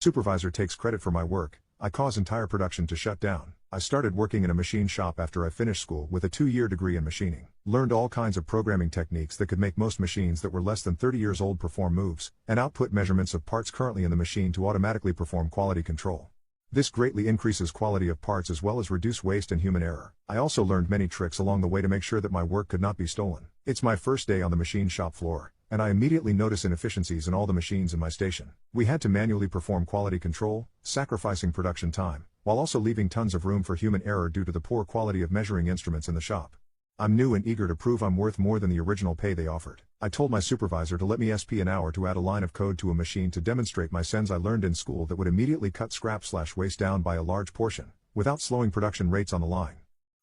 Supervisor takes credit for my work. I cause entire production to shut down. I started working in a machine shop after I finished school with a 2-year degree in machining. Learned all kinds of programming techniques that could make most machines that were less than 30 years old perform moves, and output measurements of parts currently in the machine to automatically perform quality control. This greatly increases quality of parts as well as reduce waste and human error. I also learned many tricks along the way to make sure that my work could not be stolen. It's my first day on the machine shop floor, and I immediately notice inefficiencies in all the machines in my station. We had to manually perform quality control, sacrificing production time, while also leaving tons of room for human error due to the poor quality of measuring instruments in the shop. I'm new and eager to prove I'm worth more than the original pay they offered. I told my supervisor to let me SP an hour to add a line of code to a machine to demonstrate my sense I learned in school that would immediately cut scrap/waste down by a large portion, without slowing production rates on the line.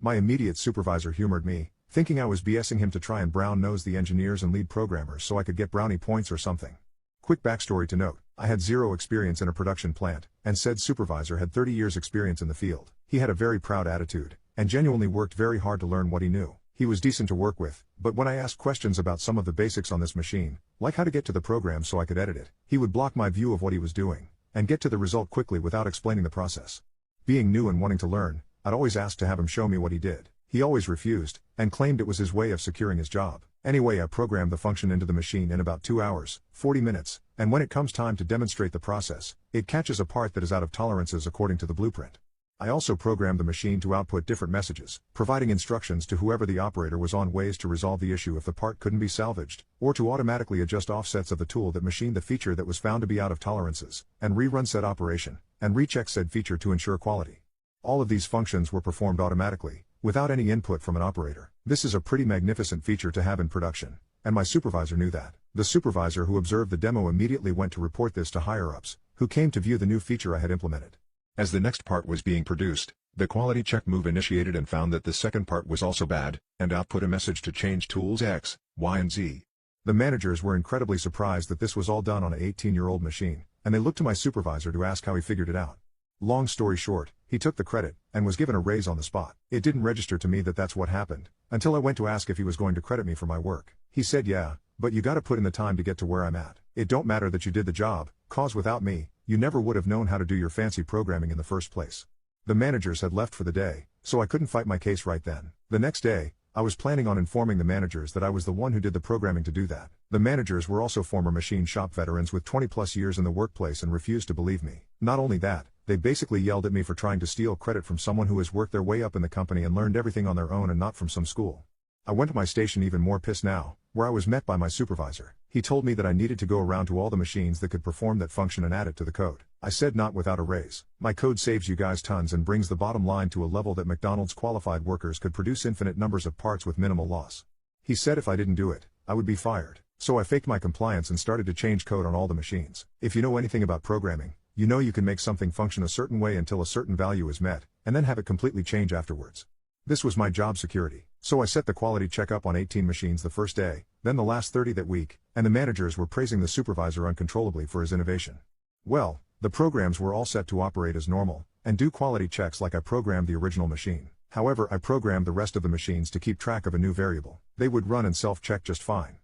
My immediate supervisor humored me, thinking I was BSing him to try and brown-nose the engineers and lead programmers so I could get brownie points or something. Quick backstory to note, I had 0 experience in a production plant, and said supervisor had 30 years experience in the field. He had a very proud attitude, and genuinely worked very hard to learn what he knew. He was decent to work with, but when I asked questions about some of the basics on this machine, like how to get to the program so I could edit it, he would block my view of what he was doing, and get to the result quickly without explaining the process. Being new and wanting to learn, I'd always ask to have him show me what he did. He always refused, and claimed it was his way of securing his job. Anyway, I programmed the function into the machine in about 2 hours, 40 minutes, and when it comes time to demonstrate the process, it catches a part that is out of tolerances according to the blueprint. I also programmed the machine to output different messages, providing instructions to whoever the operator was on ways to resolve the issue if the part couldn't be salvaged, or to automatically adjust offsets of the tool that machined the feature that was found to be out of tolerances, and rerun said operation, and recheck said feature to ensure quality. All of these functions were performed automatically, without any input from an operator. This is a pretty magnificent feature to have in production, and my supervisor knew that. The supervisor who observed the demo immediately went to report this to higher-ups, who came to view the new feature I had implemented. As the next part was being produced, the quality check move initiated and found that the second part was also bad, and output a message to change tools X, Y and Z. The managers were incredibly surprised that this was all done on an 18-year-old machine, and they looked to my supervisor to ask how he figured it out. Long story short, he took the credit, and was given a raise on the spot. It didn't register to me that that's what happened, until I went to ask if he was going to credit me for my work. He said yeah, but you gotta put in the time to get to where I'm at. It don't matter that you did the job, cause without me, you never would have known how to do your fancy programming in the first place. The managers had left for the day, so I couldn't fight my case right then. The next day, I was planning on informing the managers that I was the one who did the programming to do that. The managers were also former machine shop veterans with 20+ years in the workplace and refused to believe me. Not only that, they basically yelled at me for trying to steal credit from someone who has worked their way up in the company and learned everything on their own and not from some school. I went to my station even more pissed now, where I was met by my supervisor. He told me that I needed to go around to all the machines that could perform that function and add it to the code. I said not without a raise. My code saves you guys tons and brings the bottom line to a level that McDonald's qualified workers could produce infinite numbers of parts with minimal loss. He said if I didn't do it, I would be fired. So I faked my compliance and started to change code on all the machines. If you know anything about programming, you know you can make something function a certain way until a certain value is met, and then have it completely change afterwards. This was my job security, so I set the quality check up on 18 machines the first day, then the last 30 that week, and the managers were praising the supervisor uncontrollably for his innovation. Well, the programs were all set to operate as normal, and do quality checks like I programmed the original machine. However, I programmed the rest of the machines to keep track of a new variable. They would run and self-check just fine,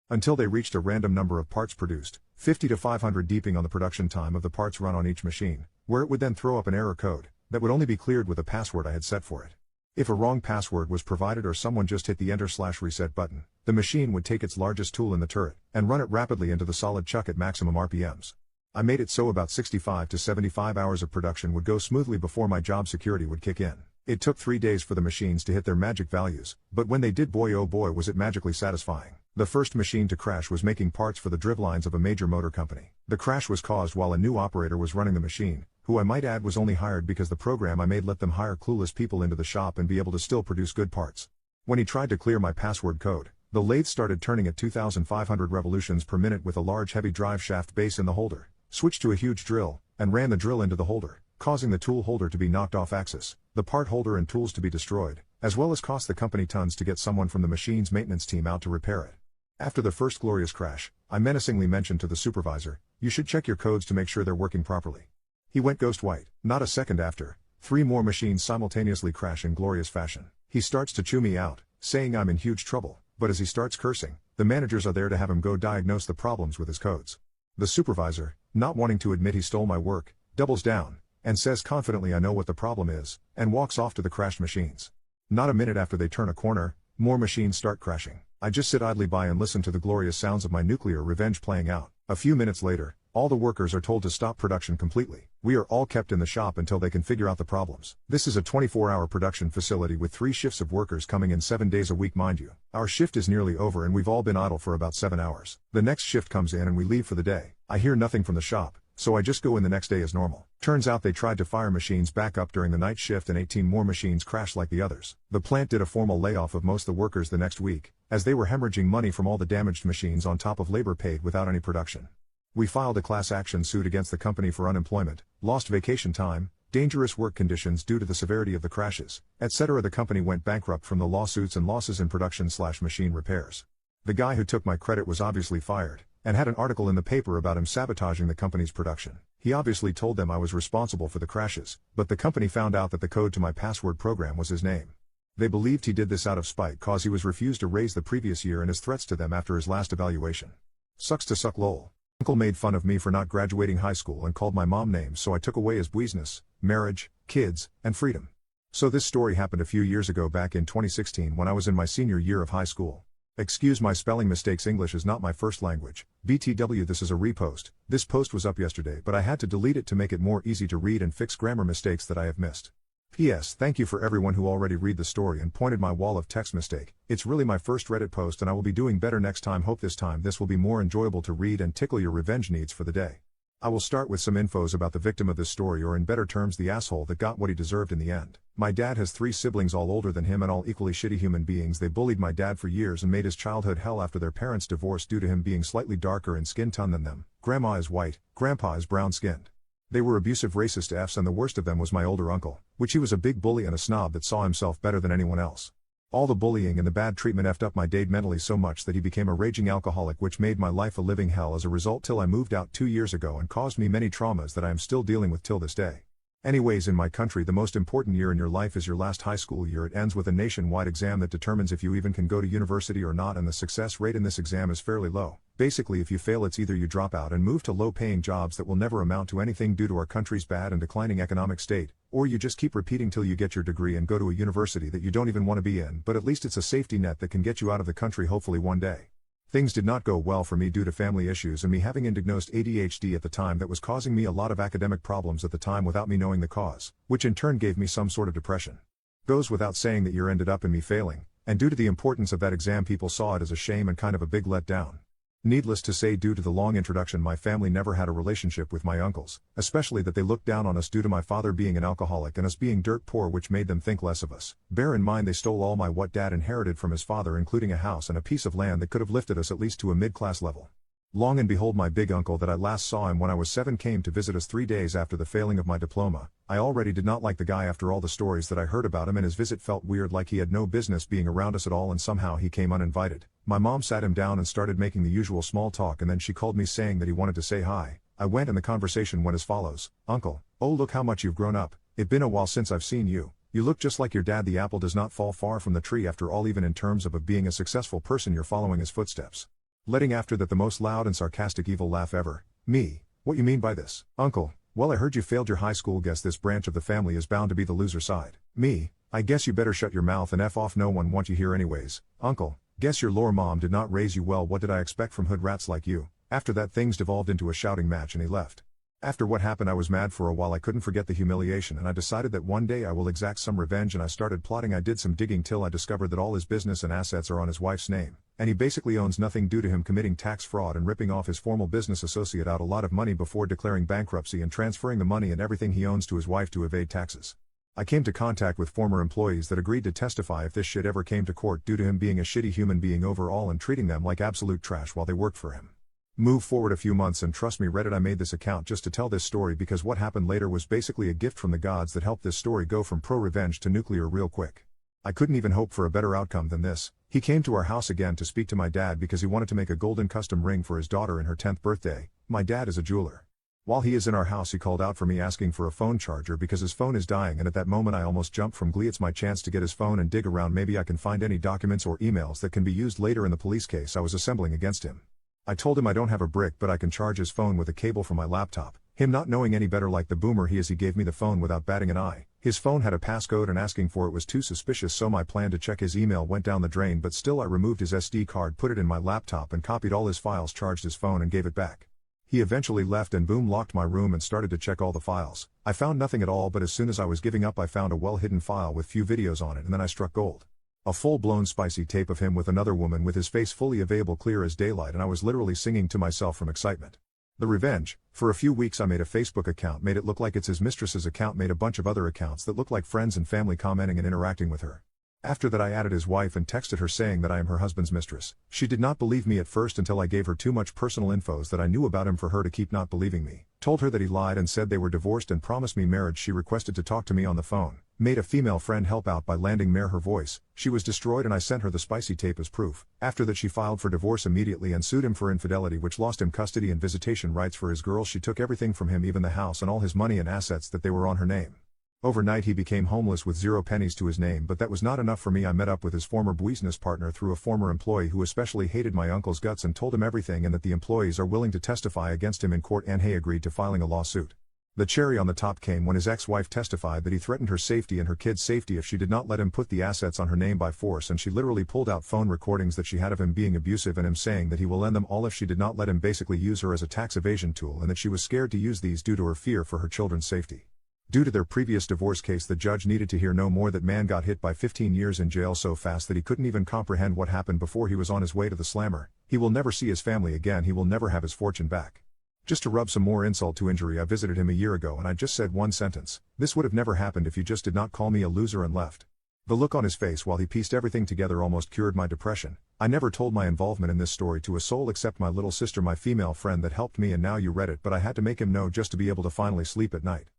until they reached a random number of parts produced, 50 to 500 deeping on the production time of the parts run on each machine, where it would then throw up an error code that would only be cleared with a password I had set for it. If a wrong password was provided or someone just hit the enter/reset button, the machine would take its largest tool in the turret and run it rapidly into the solid chuck at maximum RPMs. I made it so about 65 to 75 hours of production would go smoothly before my job security would kick in. It took 3 days for the machines to hit their magic values, but when they did, boy oh boy was it magically satisfying. The first machine to crash was making parts for the drivelines of a major motor company. The crash was caused while a new operator was running the machine, who I might add was only hired because the program I made let them hire clueless people into the shop and be able to still produce good parts. When he tried to clear my password code, the lathe started turning at 2,500 revolutions per minute with a large heavy drive shaft base in the holder, switched to a huge drill, and ran the drill into the holder, causing the tool holder to be knocked off axis, the part holder and tools to be destroyed, as well as cost the company tons to get someone from the machine's maintenance team out to repair it. After the first glorious crash, I menacingly mentioned to the supervisor, "You should check your codes to make sure they're working properly." He went ghost white. Not a second after, 3 more machines simultaneously crash in glorious fashion. He starts to chew me out, saying I'm in huge trouble, but as he starts cursing, the managers are there to have him go diagnose the problems with his codes. The supervisor, Not wanting to admit he stole my work, doubles down, and says confidently I know what the problem is, and walks off to the crashed machines. Not a minute after they turn a corner, more machines start crashing. I just sit idly by and listen to the glorious sounds of my nuclear revenge playing out. A few minutes later, all the workers are told to stop production completely. We are all kept in the shop until they can figure out the problems. This is a 24-hour production facility with 3 shifts of workers coming in 7 days a week, mind you. Our shift is nearly over and we've all been idle for about 7 hours. The next shift comes in and we leave for the day. I hear nothing from the shop, so I just go in the next day as normal. Turns out they tried to fire machines back up during the night shift and 18 more machines crashed like the others. The plant did a formal layoff of most of the workers the next week, as they were hemorrhaging money from all the damaged machines on top of labor paid without any production. We filed a class action suit against the company for unemployment, lost vacation time, dangerous work conditions due to the severity of the crashes, etc. The company went bankrupt from the lawsuits and losses in production/machine repairs. The guy who took my credit was obviously fired, and had an article in the paper about him sabotaging the company's production. He obviously told them I was responsible for the crashes, but the company found out that the code to my password program was his name. They believed he did this out of spite cause he was refused a raise the previous year and his threats to them after his last evaluation. Sucks to suck lol. Uncle made fun of me for not graduating high school and called my mom names, so I took away his business, marriage, kids, and freedom. So this story happened a few years ago back in 2016 when I was in my senior year of high school. Excuse my spelling mistakes, English is not my first language. BTW, this is a repost. This post was up yesterday but I had to delete it to make it more easy to read and fix grammar mistakes that I have missed. P.S. Thank you for everyone who already read the story and pointed my wall of text mistake. It's really my first Reddit post and I will be doing better next time. Hope this time this will be more enjoyable to read and tickle your revenge needs for the day. I will start with some infos about the victim of this story, or in better terms the asshole that got what he deserved in the end. My dad has 3 siblings, all older than him and all equally shitty human beings. They bullied my dad for years and made his childhood hell after their parents divorced due to him being slightly darker in skin tone than them. Grandma is white, grandpa is brown skinned. They were abusive racist Fs, and the worst of them was my older uncle, which he was a big bully and a snob that saw himself better than anyone else. All the bullying and the bad treatment effed up my dad mentally so much that he became a raging alcoholic, which made my life a living hell as a result till I moved out 2 years ago and caused me many traumas that I am still dealing with till this day. Anyways, in my country the most important year in your life is your last high school year. It ends with a nationwide exam that determines if you even can go to university or not, and the success rate in this exam is fairly low. Basically, if you fail, it's either you drop out and move to low-paying jobs that will never amount to anything due to our country's bad and declining economic state, or you just keep repeating till you get your degree and go to a university that you don't even want to be in, but at least it's a safety net that can get you out of the country hopefully one day. Things did not go well for me due to family issues and me having undiagnosed ADHD at the time that was causing me a lot of academic problems at the time without me knowing the cause, which in turn gave me some sort of depression. Goes without saying that year ended up in me failing, and due to the importance of that exam people saw it as a shame and kind of a big letdown. Needless to say, due to the long introduction, my family never had a relationship with my uncles, especially that they looked down on us due to my father being an alcoholic and us being dirt poor, which made them think less of us. Bear in mind they stole all my what dad inherited from his father, including a house and a piece of land that could have lifted us at least to a mid-class level. Long and behold, my big uncle that I last saw him when I was 7 came to visit us 3 days after the failing of my diploma. I already did not like the guy after all the stories that I heard about him, and his visit felt weird, like he had no business being around us at all, and somehow he came uninvited. My mom sat him down and started making the usual small talk, and then she called me saying that he wanted to say hi. I went and the conversation went as follows. Uncle, oh look how much you've grown up. It's been a while since I've seen you. You look just like your dad. The apple does not fall far from the tree after all, even in terms of being a successful person you're following his footsteps. Letting after that the most loud and sarcastic evil laugh ever. Me, what you mean by this? Uncle, well I heard you failed your high school. Guess this branch of the family is bound to be the loser side. Me, I guess you better shut your mouth and F off, no one want you here anyways. Uncle, guess your lore mom did not raise you well. What did I expect from hood rats like you? After that things devolved into a shouting match and he left. After what happened I was mad for a while. I couldn't forget the humiliation and I decided that one day I will exact some revenge, and I started plotting. I did some digging till I discovered that all his business and assets are on his wife's name, and he basically owns nothing due to him committing tax fraud and ripping off his former business associate out a lot of money before declaring bankruptcy and transferring the money and everything he owns to his wife to evade taxes. I came to contact with former employees that agreed to testify if this shit ever came to court due to him being a shitty human being overall and treating them like absolute trash while they worked for him. Move forward a few months and trust me Reddit, I made this account just to tell this story because what happened later was basically a gift from the gods that helped this story go from pro-revenge to nuclear real quick. I couldn't even hope for a better outcome than this. He came to our house again to speak to my dad because he wanted to make a golden custom ring for his daughter in her 10th birthday. My dad is a jeweler. While he is in our house he called out for me asking for a phone charger because his phone is dying, and at that moment I almost jumped from glee. It's my chance to get his phone and dig around, maybe I can find any documents or emails that can be used later in the police case I was assembling against him. I told him I don't have a brick but I can charge his phone with a cable from my laptop. Him not knowing any better like the boomer he is, he gave me the phone without batting an eye. His phone had a passcode and asking for it was too suspicious, so my plan to check his email went down the drain, but still I removed his SD card, put it in my laptop and copied all his files, charged his phone and gave it back. He eventually left and boom locked my room and started to check all the files. I found nothing at all, but as soon as I was giving up I found a well-hidden file with few videos on it, and then I struck gold. A full-blown spicy tape of him with another woman with his face fully available, clear as daylight, and I was literally singing to myself from excitement. The revenge. For a few weeks I made a Facebook account, made it look like it's his mistress's account, made a bunch of other accounts that looked like friends and family commenting and interacting with her. After that I added his wife and texted her saying that I am her husband's mistress. She did not believe me at first until I gave her too much personal infos that I knew about him for her to keep not believing me. Told her that he lied and said they were divorced and promised me marriage. She requested to talk to me on the phone. Made a female friend help out by landing her voice. She was destroyed and I sent her the spicy tape as proof. After that she filed for divorce immediately and sued him for infidelity, which lost him custody and visitation rights for his girls. She took everything from him, even the house and all his money and assets that they were on her name. Overnight he became homeless with 0 pennies to his name, but that was not enough for me. I met up with his former business partner through a former employee who especially hated my uncle's guts and told him everything, and that the employees are willing to testify against him in court, and he agreed to filing a lawsuit. The cherry on the top came when his ex-wife testified that he threatened her safety and her kids' safety if she did not let him put the assets on her name by force, and she literally pulled out phone recordings that she had of him being abusive and him saying that he will lend them all if she did not let him, basically use her as a tax evasion tool, and that she was scared to use these due to her fear for her children's safety. Due to their previous divorce case, the judge needed to hear no more. That man got hit by 15 years in jail so fast that he couldn't even comprehend what happened before he was on his way to the slammer. He will never see his family again. He will never have his fortune back. Just to rub some more insult to injury, I visited him a year ago and I just said one sentence: "This would have never happened if you just did not call me a loser," and left. The look on his face while he pieced everything together almost cured my depression. I never told my involvement in this story to a soul except my little sister, my female friend that helped me, and now you read it, but I had to make him know just to be able to finally sleep at night.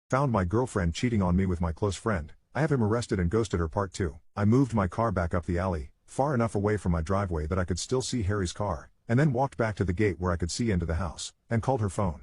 Found my girlfriend cheating on me with my close friend. I have him arrested and ghosted her. Part 2. I moved my car back up the alley, far enough away from my driveway that I could still see Harry's car, and then walked back to the gate where I could see into the house, and called her phone.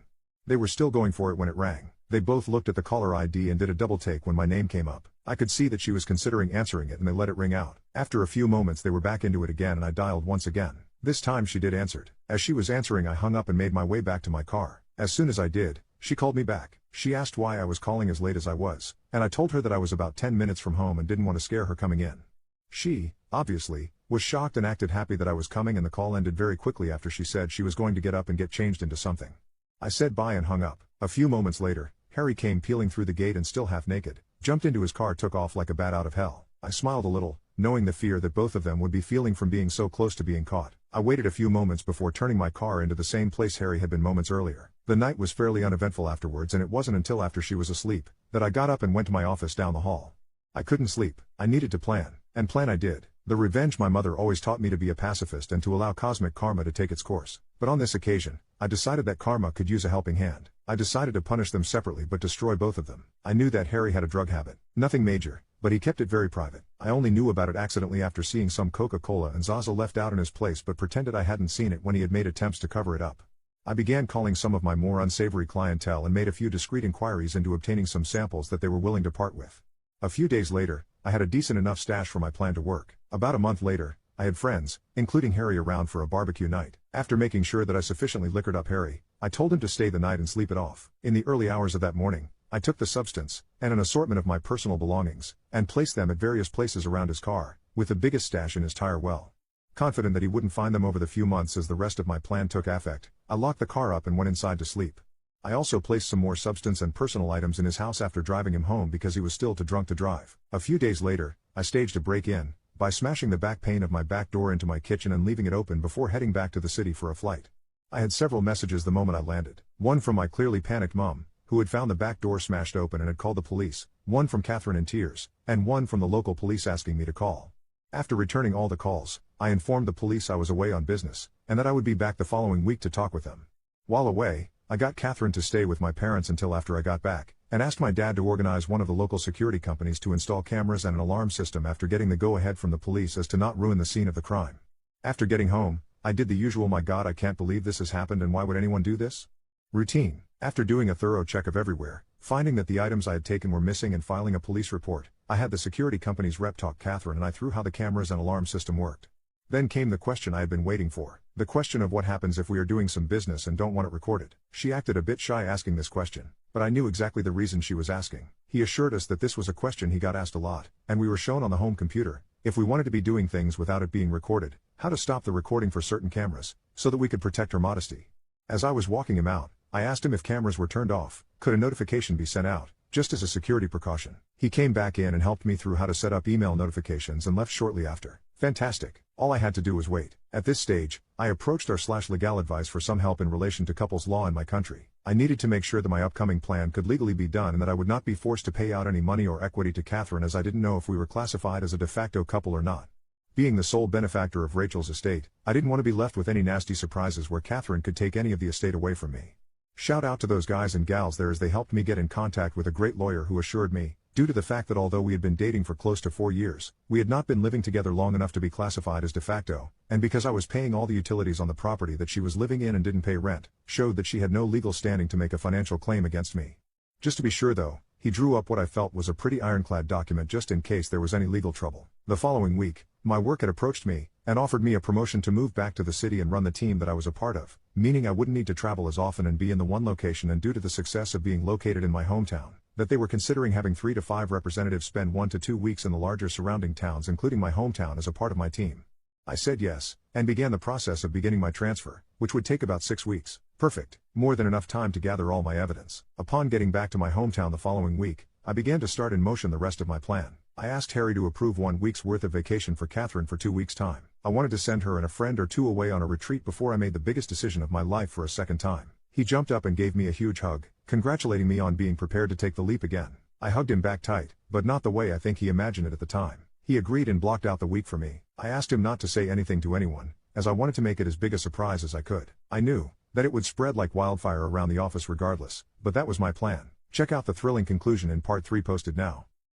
They were still going for it when it rang. They both looked at the caller ID and did a double take when my name came up. I could see that she was considering answering it, and they let it ring out. After a few moments they were back into it again and I dialed once again. This time she did answered. As she was answering I hung up and made my way back to my car. As soon as I did, she called me back. She asked why I was calling as late as I was, and I told her that I was about 10 minutes from home and didn't want to scare her coming in. She, obviously, was shocked and acted happy that I was coming, and the call ended very quickly after she said she was going to get up and get changed into something. I said bye and hung up. A few moments later, Harry came peeling through the gate and still half naked, jumped into his car, took off like a bat out of hell. I smiled a little, knowing the fear that both of them would be feeling from being so close to being caught. I waited a few moments before turning my car into the same place Harry had been moments earlier. The night was fairly uneventful afterwards, and it wasn't until after she was asleep that I got up and went to my office down the hall. I couldn't sleep. I needed to plan, and plan I did. The revenge. My mother always taught me to be a pacifist and to allow cosmic karma to take its course. But on this occasion, I decided that karma could use a helping hand. I decided to punish them separately but destroy both of them. I knew that Harry had a drug habit. Nothing major, but he kept it very private. I only knew about it accidentally after seeing some Coca-Cola and Zaza left out in his place, but pretended I hadn't seen it when he had made attempts to cover it up. I began calling some of my more unsavory clientele and made a few discreet inquiries into obtaining some samples that they were willing to part with. A few days later, I had a decent enough stash for my plan to work. About a month later, I had friends, including Harry, around for a barbecue night. After making sure that I sufficiently liquored up Harry, I told him to stay the night and sleep it off. In the early hours of that morning, I took the substance, and an assortment of my personal belongings, and placed them at various places around his car, with the biggest stash in his tire well. Confident that he wouldn't find them over the few months as the rest of my plan took effect, I locked the car up and went inside to sleep. I also placed some more substance and personal items in his house after driving him home because he was still too drunk to drive. A few days later, I staged a break-in by smashing the back pane of my back door into my kitchen and leaving it open before heading back to the city for a flight. I had several messages the moment I landed. One from my clearly panicked mom, who had found the back door smashed open and had called the police, one from Catherine in tears, and one from the local police asking me to call. After returning all the calls, I informed the police I was away on business, and that I would be back the following week to talk with them. While away, I got Catherine to stay with my parents until after I got back, and asked my dad to organize one of the local security companies to install cameras and an alarm system after getting the go-ahead from the police as to not ruin the scene of the crime. After getting home, I did the usual "my God, I can't believe this has happened and why would anyone do this?" routine. After doing a thorough check of everywhere, finding that the items I had taken were missing and filing a police report, I had the security company's rep talk Catherine and I through how the cameras and alarm system worked. Then came the question I had been waiting for. The question of what happens if we are doing some business and don't want it recorded. She acted a bit shy asking this question, but I knew exactly the reason she was asking. He assured us that this was a question he got asked a lot, and we were shown on the home computer, if we wanted to be doing things without it being recorded, how to stop the recording for certain cameras, so that we could protect her modesty. As I was walking him out, I asked him if cameras were turned off, could a notification be sent out, just as a security precaution. He came back in and helped me through how to set up email notifications and left shortly after. Fantastic. All I had to do was wait. At this stage, I approached our /legal advice for some help in relation to couples law in my country. I needed to make sure that my upcoming plan could legally be done and that I would not be forced to pay out any money or equity to Catherine, as I didn't know if we were classified as a de facto couple or not. Being the sole benefactor of Rachel's estate, I didn't want to be left with any nasty surprises where Catherine could take any of the estate away from me. Shout out to those guys and gals there, as they helped me get in contact with a great lawyer who assured me, due to the fact that although we had been dating for close to 4 years, we had not been living together long enough to be classified as de facto, and because I was paying all the utilities on the property that she was living in and didn't pay rent, showed that she had no legal standing to make a financial claim against me. Just to be sure though, he drew up what I felt was a pretty ironclad document just in case there was any legal trouble. The following week, my work had approached me, and offered me a promotion to move back to the city and run the team that I was a part of, meaning I wouldn't need to travel as often and be in the one location, and due to the success of being located in my hometown, that they were considering having 3 to 5 representatives spend 1 to 2 weeks in the larger surrounding towns including my hometown as a part of my team. I said yes, and began the process of beginning my transfer, which would take about 6 weeks. Perfect. More than enough time to gather all my evidence. Upon getting back to my hometown the following week, I began to start in motion the rest of my plan. I asked Harry to approve 1 week's worth of vacation for Catherine for 2 weeks' time. I wanted to send her and a friend or two away on a retreat before I made the biggest decision of my life for a second time. He jumped up and gave me a huge hug, congratulating me on being prepared to take the leap again. I hugged him back tight, but not the way I think he imagined it at the time. He agreed and blocked out the week for me. I asked him not to say anything to anyone, as I wanted to make it as big a surprise as I could. I knew that it would spread like wildfire around the office regardless, but that was my plan. Check out the thrilling conclusion in part 3 posted now.